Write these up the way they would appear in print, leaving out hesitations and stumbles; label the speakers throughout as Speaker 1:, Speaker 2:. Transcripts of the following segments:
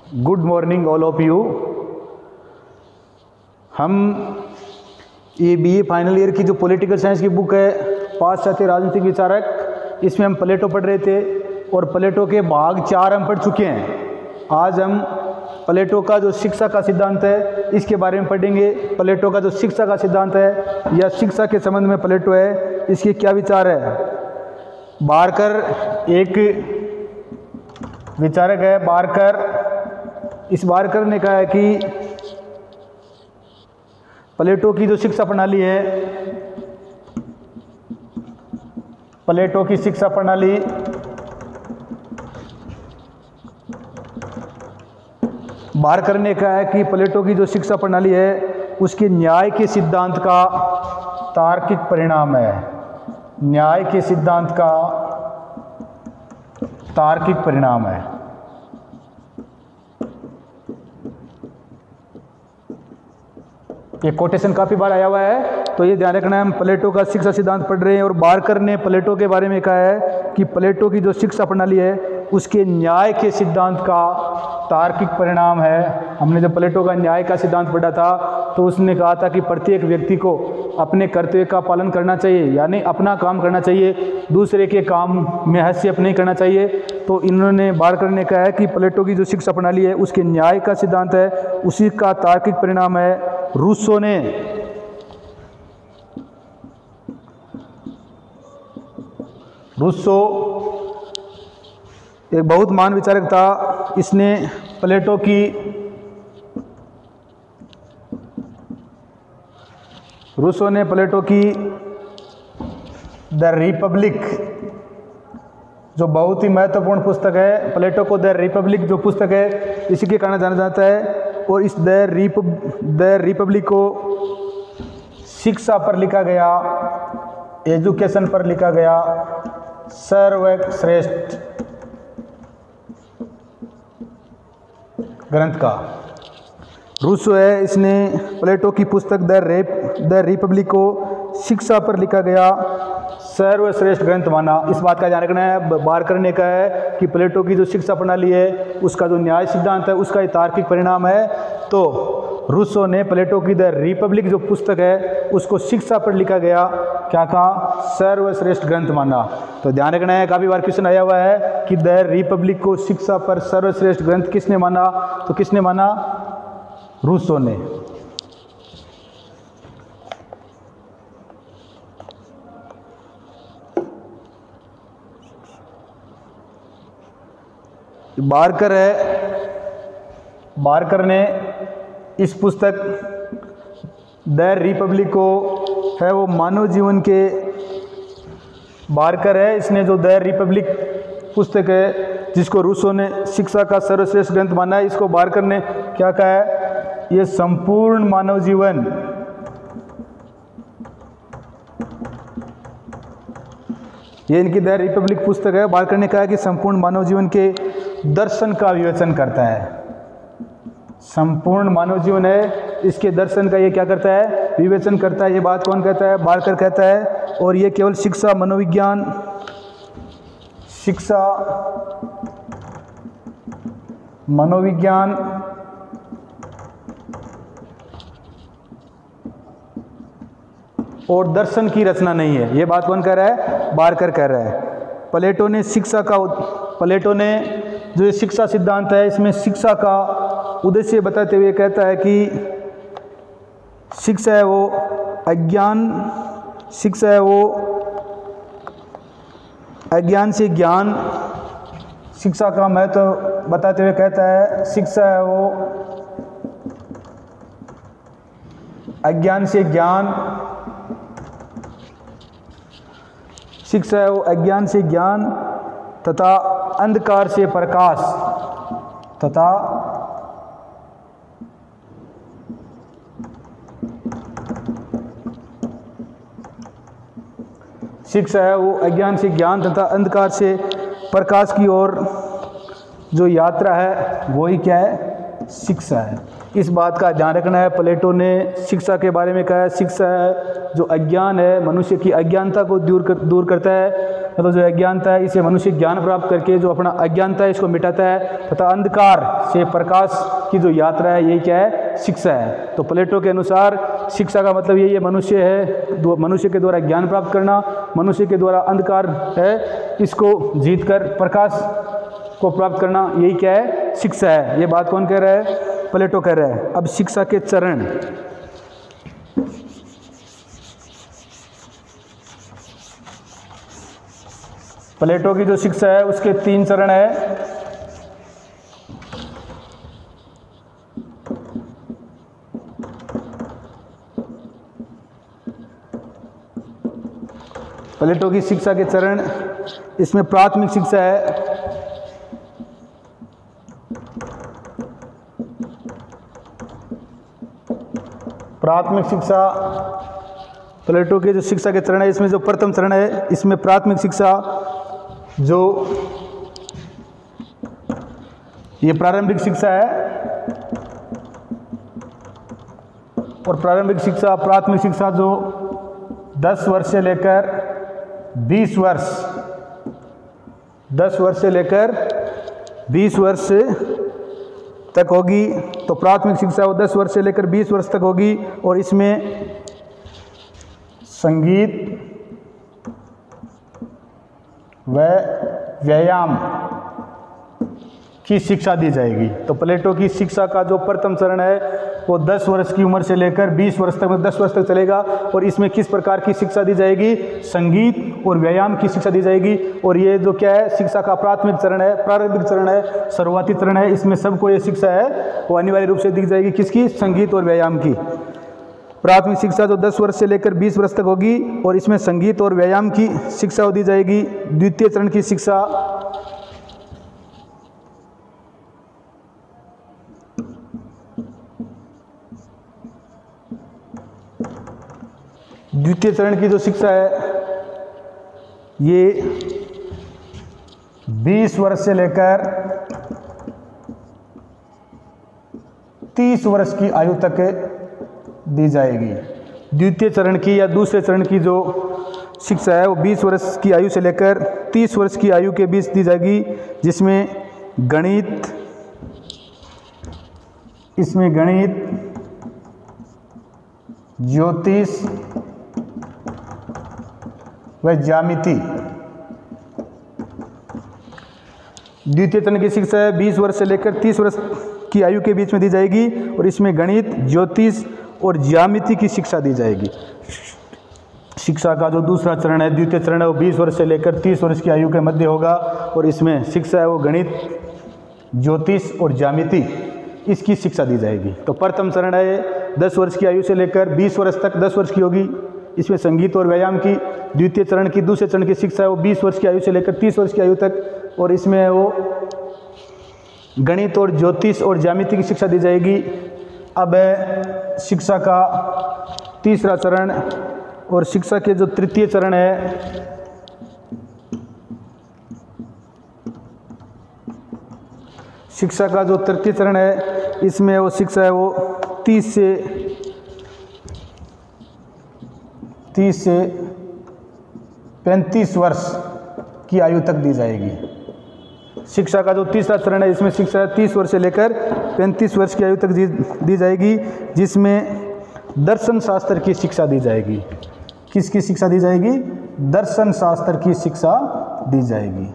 Speaker 1: Good morning all of you. हम ये BA final year की जो पॉलिटिकल साइंस की बुक है पाश्चात्य राजनीतिक विचारक, इसमें हम प्लेटो पढ़ रहे थे और प्लेटो के भाग 4 हम पढ़ चुके हैं। आज हम प्लेटो का जो शिक्षा का सिद्धांत है इसके बारे में पढ़ेंगे। प्लेटो का जो शिक्षा का सिद्धांत है या शिक्षा के संबंध में प्लेटो है, इसके क्या विचार है। बारकर एक विचारक है, बारकर। इस बारकर ने कहा है कि प्लेटो की जो शिक्षा प्रणाली है, प्लेटो की शिक्षा प्रणाली बारकर ने कहा है कि प्लेटो की जो शिक्षा प्रणाली है उसके न्याय के सिद्धांत का तार्किक परिणाम है। न्याय के सिद्धांत का तार्किक परिणाम है। ये कोटेशन काफी बार आया हुआ है, तो ये ध्यान रखना है। हम प्लेटो का शिक्षा सिद्धांत पढ़ रहे हैं और बारकर ने प्लेटो के बारे में कहा है कि प्लेटो की जो शिक्षा प्रणाली है उसके न्याय के सिद्धांत का तार्किक परिणाम है। हमने जब प्लेटो का न्याय का सिद्धांत पढ़ा था तो उसने कहा था कि प्रत्येक व्यक्ति को अपने कर्तव्य का पालन करना चाहिए, यानी अपना काम करना चाहिए, दूसरे के काम में हस्तक्षेप नहीं करना चाहिए। तो इन्होंने बारकर ने कहा है कि प्लेटो की जो शिक्षा प्रणाली है उसके न्याय का सिद्धांत है, उसी का तार्किक परिणाम है। रूसो ने एक बहुत महान विचारक था। इसने प्लेटो की रूसो ने प्लेटो की द रिपब्लिक, जो बहुत ही महत्वपूर्ण पुस्तक है, प्लेटो को द रिपब्लिक जो पुस्तक है इसी के कारण जाना जाता है। और इस द रिपब्लिक को शिक्षा पर लिखा गया, एजुकेशन पर लिखा गया सर्वश्रेष्ठ ग्रंथ का रूसो है। इसने प्लेटो की पुस्तक द रिपब्लिक को शिक्षा पर लिखा गया सर्वश्रेष्ठ ग्रंथ माना। इस बात का ध्यान रखना है। बारकर ने कहा है कि प्लेटो की जो शिक्षा प्रणाली है उसका जो न्याय सिद्धांत है उसका ये तार्किक परिणाम है। तो रूसो ने प्लेटो की द रिपब्लिक जो पुस्तक है उसको शिक्षा पर लिखा गया, क्या कहा, सर्वश्रेष्ठ ग्रंथ माना। तो ध्यान रखना है, काफ़ी बार क्वेश्चन आया हुआ है कि द रिपब्लिक को शिक्षा पर सर्वश्रेष्ठ ग्रंथ किसने माना। तो किसने माना? रूसो ने। बारकर है, बारकर ने इस पुस्तक द रिपब्लिक को है वो मानव जीवन के, बारकर है इसने जो द रिपब्लिक पुस्तक है जिसको रूसो ने शिक्षा का सर्वश्रेष्ठ ग्रंथ माना है, इसको बारकर ने क्या कहा है, ये संपूर्ण मानव जीवन, ये इनकी द रिपब्लिक पुस्तक है। बारकर ने कहा कि संपूर्ण मानव जीवन के दर्शन का विवेचन करता है। संपूर्ण मानव जीवन है, इसके दर्शन का ये क्या करता है, विवेचन करता है। ये बात कौन कहता है? बारकर कहता है। और ये केवल शिक्षा, मनोविज्ञान, शिक्षा, मनोविज्ञान और दर्शन की रचना नहीं है। ये बात कौन कह रहा है? बारकर कह रहा है। प्लेटो ने शिक्षा का, प्लेटो ने जो ये शिक्षा सिद्धांत है इसमें शिक्षा का उद्देश्य बताते हुए कहता है कि शिक्षा है वो अज्ञान, शिक्षा है वो अज्ञान से ज्ञान, शिक्षा का महत्व बताते हुए कहता है शिक्षा है वो अज्ञान से ज्ञान, शिक्षा है वो अज्ञान से ज्ञान तथा अंधकार से प्रकाश, तथा शिक्षा है वो अज्ञान से ज्ञान तथा अंधकार से प्रकाश की ओर जो यात्रा है वही क्या है, शिक्षा है। इस बात का ध्यान रखना है। प्लेटो ने शिक्षा के बारे में कहा है शिक्षा है जो अज्ञान है, मनुष्य की अज्ञानता को दूर करता है मतलब जो अज्ञानता है, इसे मनुष्य ज्ञान प्राप्त करके जो अपना अज्ञानता है इसको मिटाता है तथा अंधकार से प्रकाश की जो यात्रा है यही क्या है, शिक्षा है। तो प्लेटो के अनुसार शिक्षा का मतलब यही है, मनुष्य है, मनुष्य के द्वारा ज्ञान प्राप्त करना, मनुष्य के द्वारा अंधकार है इसको जीतकर प्रकाश को प्राप्त करना, यही क्या है, शिक्षा है। ये बात कौन कह रहा है, प्लेटो कह रहा है। अब शिक्षा के चरण, प्लेटो की जो शिक्षा है उसके 3 चरण है। प्लेटो की शिक्षा के चरण, इसमें प्राथमिक शिक्षा है, प्राथमिक शिक्षा। प्लेटो के जो शिक्षा के चरण है इसमें जो प्रथम चरण है इसमें प्राथमिक शिक्षा, जो ये प्रारंभिक शिक्षा है, और प्रारंभिक शिक्षा प्राथमिक शिक्षा जो 10 वर्ष से लेकर 20 वर्ष, 10 वर्ष से लेकर 20 वर्ष तक होगी। तो प्राथमिक शिक्षा वो 10 वर्ष से लेकर 20 वर्ष तक होगी, और इसमें संगीत व व्यायाम की शिक्षा दी जाएगी। तो प्लेटो की शिक्षा का जो प्रथम चरण है वो 10 वर्ष की उम्र से लेकर 20 वर्ष तक, 10 वर्ष तक चलेगा, और इसमें किस प्रकार की शिक्षा दी जाएगी, संगीत और व्यायाम की शिक्षा दी जाएगी। और ये जो क्या है, शिक्षा का प्राथमिक चरण है, प्रारंभिक चरण है, शुरुआती चरण है, इसमें सबको ये शिक्षा है वो अनिवार्य रूप से दी जाएगी, किसकी, संगीत और व्यायाम की। प्राथमिक शिक्षा जो 10 वर्ष से लेकर 20 वर्ष तक होगी, और इसमें संगीत और व्यायाम की शिक्षा दी जाएगी। द्वितीय चरण की शिक्षा, द्वितीय चरण की जो शिक्षा है ये 20 वर्ष से लेकर 30 वर्ष की आयु तक दी जाएगी। द्वितीय चरण की या दूसरे चरण की जो शिक्षा है वो 20 वर्ष की आयु से लेकर 30 वर्ष की आयु के बीच दी जाएगी, जिसमें गणित, इसमें गणित, ज्योतिष व ज्यामिति। द्वितीय चरण की शिक्षा है 20 वर्ष से लेकर 30 वर्ष की आयु के बीच में दी जाएगी, और इसमें गणित, ज्योतिष और ज्यामिति की शिक्षा दी जाएगी। शिक्षा का जो दूसरा चरण है, द्वितीय चरण है, वो 20 वर्ष से लेकर 30 वर्ष की आयु के मध्य होगा, और इसमें शिक्षा है वो गणित, ज्योतिष और ज्यामिति, इसकी शिक्षा दी जाएगी। तो प्रथम चरण है 10 वर्ष की आयु से लेकर 20 वर्ष तक, 10 वर्ष की होगी, इसमें संगीत और व्यायाम की। द्वितीय चरण की, दूसरे चरण की शिक्षा है वो 20 वर्ष की आयु से लेकर 30 वर्ष की आयु तक, और इसमें वो गणित और ज्योतिष और ज्यामिति की शिक्षा दी जाएगी। अब है शिक्षा का तीसरा चरण, और शिक्षा के जो तृतीय चरण है, शिक्षा का जो तृतीय चरण है इसमें वो शिक्षा है वो 30 से 35 वर्ष की आयु तक दी जाएगी। शिक्षा का जो तीसरा चरण है इसमें शिक्षा 30 वर्ष से लेकर 35 वर्ष की आयु तक दी जाएगी, जिसमें दर्शन शास्त्र की शिक्षा दी जाएगी। किसकी शिक्षा दी जाएगी? दर्शन शास्त्र की शिक्षा दी जाएगी।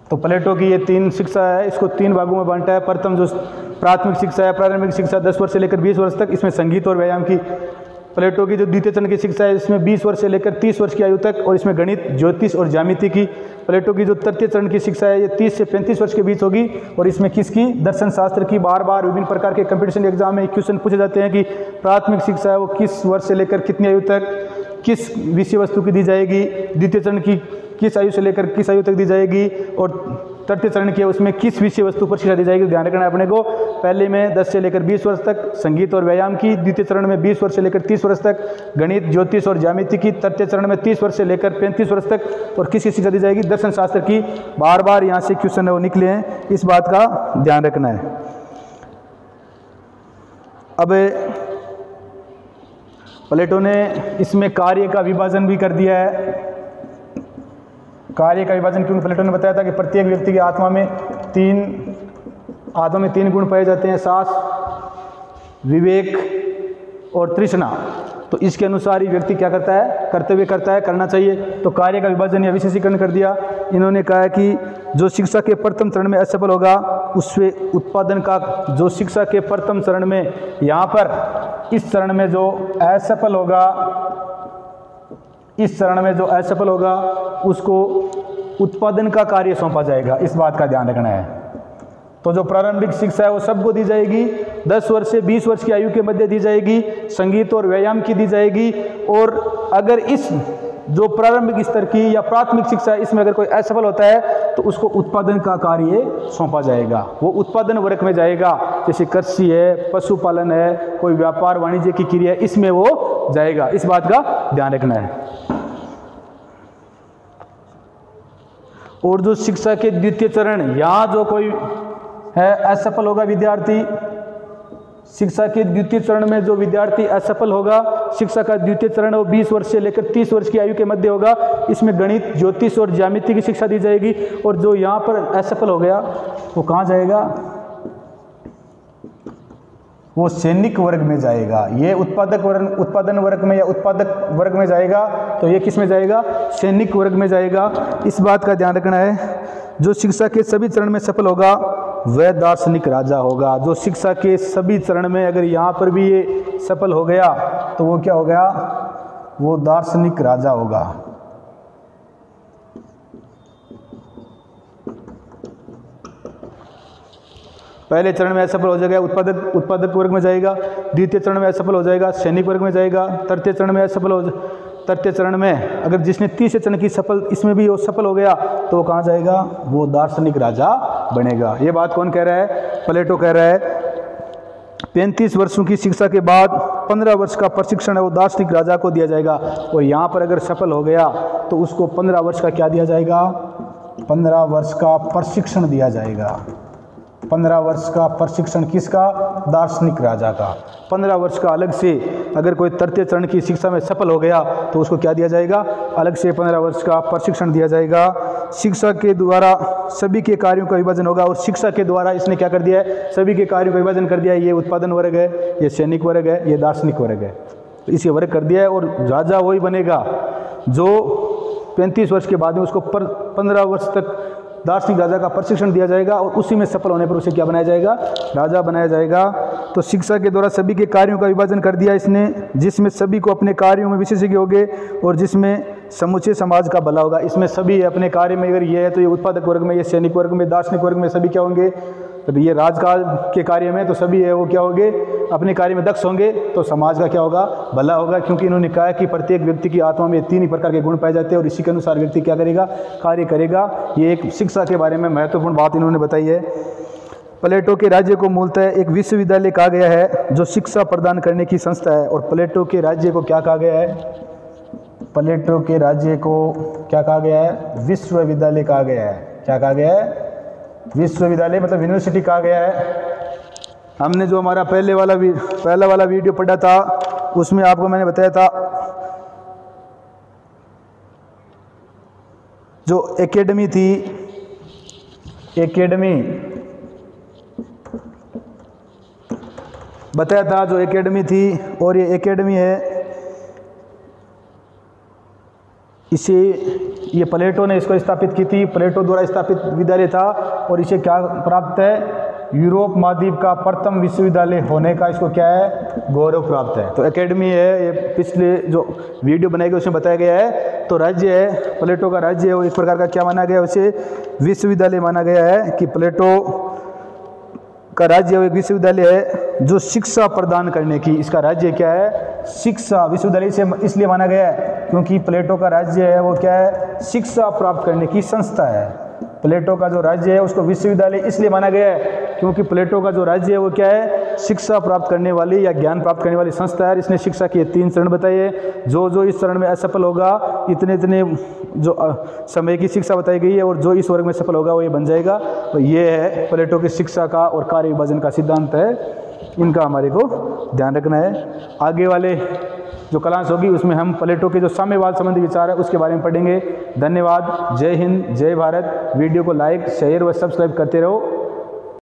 Speaker 1: तो प्लेटो की ये 3 शिक्षा है, इसको 3 भागों में बांटा है। प्रथम जो प्राथमिक शिक्षा है, प्रारंभिक शिक्षा 10 वर्ष से लेकर 20 वर्ष तक, इसमें संगीत और व्यायाम की। प्लेटो की जो द्वितीय चरण की शिक्षा है इसमें 20 वर्ष से लेकर 30 वर्ष की आयु तक, और इसमें गणित, ज्योतिष और ज्यामिति की। प्लेटो की जो तृतीय चरण की शिक्षा है ये 30 से 35 वर्ष के बीच होगी, और इसमें किसकी? दर्शन शास्त्र की। बार बार विभिन्न प्रकार के कंपटीशन एग्जाम में क्वेश्चन पूछे जाते हैं कि प्राथमिक शिक्षा है वो किस वर्ष से लेकर कितनी आयु तक किस विषय वस्तु की दी जाएगी, द्वितीय चरण की किस आयु से लेकर किस आयु तक दी जाएगी, और तृतीय चरण की उसमें किस विषय वस्तु पर शिक्षा दी जाएगी। ध्यान रखना है अपने को। पहले में 10 से लेकर 20 वर्ष तक संगीत और व्यायाम की, द्वितीय चरण में 20 वर्ष से लेकर 30 वर्ष तक गणित, ज्योतिष और ज्यामिति की, तृतीय चरण में 30 वर्ष से लेकर 35 वर्ष तक, और किसकी शिक्षा दी जाएगी? दर्शन शास्त्र की। बार बार यहाँ से क्वेश्चन है वो निकले हैं, इस बात का ध्यान रखना है। अब प्लेटो ने इसमें कार्य का विभाजन भी कर दिया है। कार्य का विभाजन, क्योंकि प्लेटो ने बताया था कि प्रत्येक व्यक्ति की आत्मा में तीन गुण पाए जाते हैं, साहस, विवेक और तृष्णा। तो इसके अनुसार ही व्यक्ति क्या करता है, कर्तव्य करता है, करना चाहिए। तो कार्य का विभाजन या विशेषीकरण कर दिया। इन्होंने कहा है कि जो शिक्षा के प्रथम चरण में असफल होगा उससे उत्पादन का, जो शिक्षा के प्रथम चरण में, यहाँ पर इस चरण में जो असफल होगा, इस चरण में जो असफल होगा उसको उत्पादन का कार्य सौंपा जाएगा। इस बात का ध्यान रखना है। तो जो प्रारंभिक शिक्षा है वो सबको दी जाएगी, 10 वर्ष से 20 वर्ष की आयु के मध्य दी जाएगी, संगीत और व्यायाम की दी जाएगी। और अगर इस जो प्रारंभिक स्तर की या प्राथमिक शिक्षा है इसमें अगर कोई असफल होता है तो उसको उत्पादन का कार्य सौंपा जाएगा, वो उत्पादन वर्ग में जाएगा। जैसे कृषि है, पशुपालन है, कोई व्यापार वाणिज्य की क्रिया है, इसमें वो जाएगा। इस बात का ध्यान रखना है। और जो शिक्षा के द्वितीय चरण, यहाँ जो कोई है असफल होगा विद्यार्थी, शिक्षा के द्वितीय चरण में जो विद्यार्थी असफल होगा, शिक्षा का द्वितीय चरण वो 20 वर्ष से लेकर 30 वर्ष की आयु के मध्य होगा। इसमें गणित, ज्योतिष और ज्यामिति की शिक्षा दी जाएगी। और जो यहाँ पर असफल हो गया वो कहाँ जाएगा, वो सैनिक वर्ग में जाएगा। ये उत्पादन वर्ग में या उत्पादक वर्ग में जाएगा, तो ये किस में जाएगा, सैनिक वर्ग में जाएगा। इस बात का ध्यान रखना है। जो शिक्षा के सभी चरण में सफल होगा वह दार्शनिक राजा होगा। जो शिक्षा के सभी चरण में अगर यहाँ पर भी ये सफल हो गया तो वो क्या हो गया, वो दार्शनिक राजा होगा। पहले चरण में असफल हो जाएगा, उत्पादक वर्ग में जाएगा। द्वितीय चरण में असफल हो जाएगा, सैनिक वर्ग में जाएगा। तृतीय चरण में तृतीय चरण में अगर जिसने तीसरे चरण की इसमें भी वो सफल हो गया तो वो कहाँ जाएगा, वो दार्शनिक राजा बनेगा। ये बात कौन कह रहा है, प्लेटो कह रहा है। 35 वर्षों की शिक्षा के बाद 15 वर्ष का प्रशिक्षण है वो दार्शनिक राजा को दिया जाएगा। और यहाँ पर अगर सफल हो गया तो उसको 15 वर्ष का क्या दिया जाएगा, 15 वर्ष का प्रशिक्षण दिया जाएगा। 15 वर्ष का प्रशिक्षण किसका, दार्शनिक राजा का। 15 वर्ष का अलग से, अगर कोई तृतीय चरण की शिक्षा में सफल हो गया तो उसको क्या दिया जाएगा, अलग से 15 वर्ष का प्रशिक्षण दिया जाएगा। शिक्षा के द्वारा सभी के कार्यों का विभाजन होगा। और शिक्षा के द्वारा इसने क्या कर दिया है, सभी के कार्यों का विभाजन कर दिया है। ये उत्पादन वर्ग है, ये सैनिक वर्ग है, ये दार्शनिक वर्ग है, तो इसे वर्ग कर दिया है। और राजा वही बनेगा जो 35 वर्ष के बाद में उसको 15 वर्ष तक दार्शनिक राजा का प्रशिक्षण दिया जाएगा और उसी में सफल होने पर उसे क्या बनाया जाएगा, राजा बनाया जाएगा। तो शिक्षा के द्वारा सभी के कार्यों का विभाजन कर दिया इसने, जिसमें सभी को अपने कार्यों में विशेषज्ञ होंगे और जिसमें समूचे समाज का भला होगा। इसमें सभी अपने कार्य में, अगर ये है तो ये उत्पादक वर्ग में, ये सैनिक वर्ग में, दार्शनिक वर्ग में सभी क्या होंगे, तो ये राजकाज के कार्य में तो सभी है वो क्या होंगे, अपने कार्य में दक्ष होंगे, तो समाज का क्या होगा, भला होगा। क्योंकि इन्होंने कहा कि प्रत्येक व्यक्ति की आत्मा में 3 ही प्रकार के गुण पाए जाते हैं और इसी के अनुसार व्यक्ति क्या करेगा, कार्य करेगा। ये एक शिक्षा के बारे में महत्वपूर्ण बात इन्होंने बताई है। प्लेटो के राज्य को मूलतः एक विश्वविद्यालय कहा गया है जो शिक्षा प्रदान करने की संस्था है। और प्लेटो के राज्य को क्या कहा गया है, प्लेटो के राज्य को क्या कहा गया है, विश्वविद्यालय कहा गया है। क्या कहा गया है, विश्वविद्यालय मतलब यूनिवर्सिटी कहा गया है। हमने जो हमारा पहला वाला वीडियो पढ़ा था उसमें आपको मैंने बताया था जो एकेडमी थी, एकेडमी बताया था जो एकेडमी थी, और ये एकेडमी है इसे ये प्लेटो ने इसको स्थापित की थी, प्लेटो द्वारा स्थापित विद्यालय था। और इसे क्या प्राप्त है, यूरोप महाद्वीप का प्रथम विश्वविद्यालय होने का इसको क्या है, गौरव प्राप्त है। तो एकेडमी है, ये पिछले जो वीडियो बनाई गई उसमें बताया गया है। तो राज्य है, प्लेटो का राज्य है, वो एक प्रकार का क्या माना गया, उसे विश्वविद्यालय माना गया है कि प्लेटो का राज्य एक विश्वविद्यालय है जो शिक्षा प्रदान करने की, इसका राज्य क्या है, शिक्षा। विश्वविद्यालय से इसलिए माना गया है क्योंकि प्लेटो का राज्य है वो क्या है, शिक्षा प्राप्त करने की संस्था है। प्लेटो का जो राज्य है उसको विश्वविद्यालय इसलिए माना गया है क्योंकि प्लेटो का जो राज्य है वो क्या है, शिक्षा प्राप्त करने वाली या ज्ञान प्राप्त करने वाली संस्था है। इसने शिक्षा के 3 चरण बताए हैं। जो इस चरण में असफल होगा, इतने जो समय की शिक्षा बताई गई है, और जो इस वर्ग में सफल होगा वो ये बन जाएगा। तो ये है प्लेटो की शिक्षा का और कार्य विभाजन का सिद्धांत है, इनका हमारे को ध्यान रखना है। आगे वाले जो क्लास होगी उसमें हम प्लेटो के जो साम्यवाद संबंधी विचार है उसके बारे में पढ़ेंगे। धन्यवाद। जय हिंद, जय भारत। वीडियो को लाइक, शेयर व सब्सक्राइब करते रहो।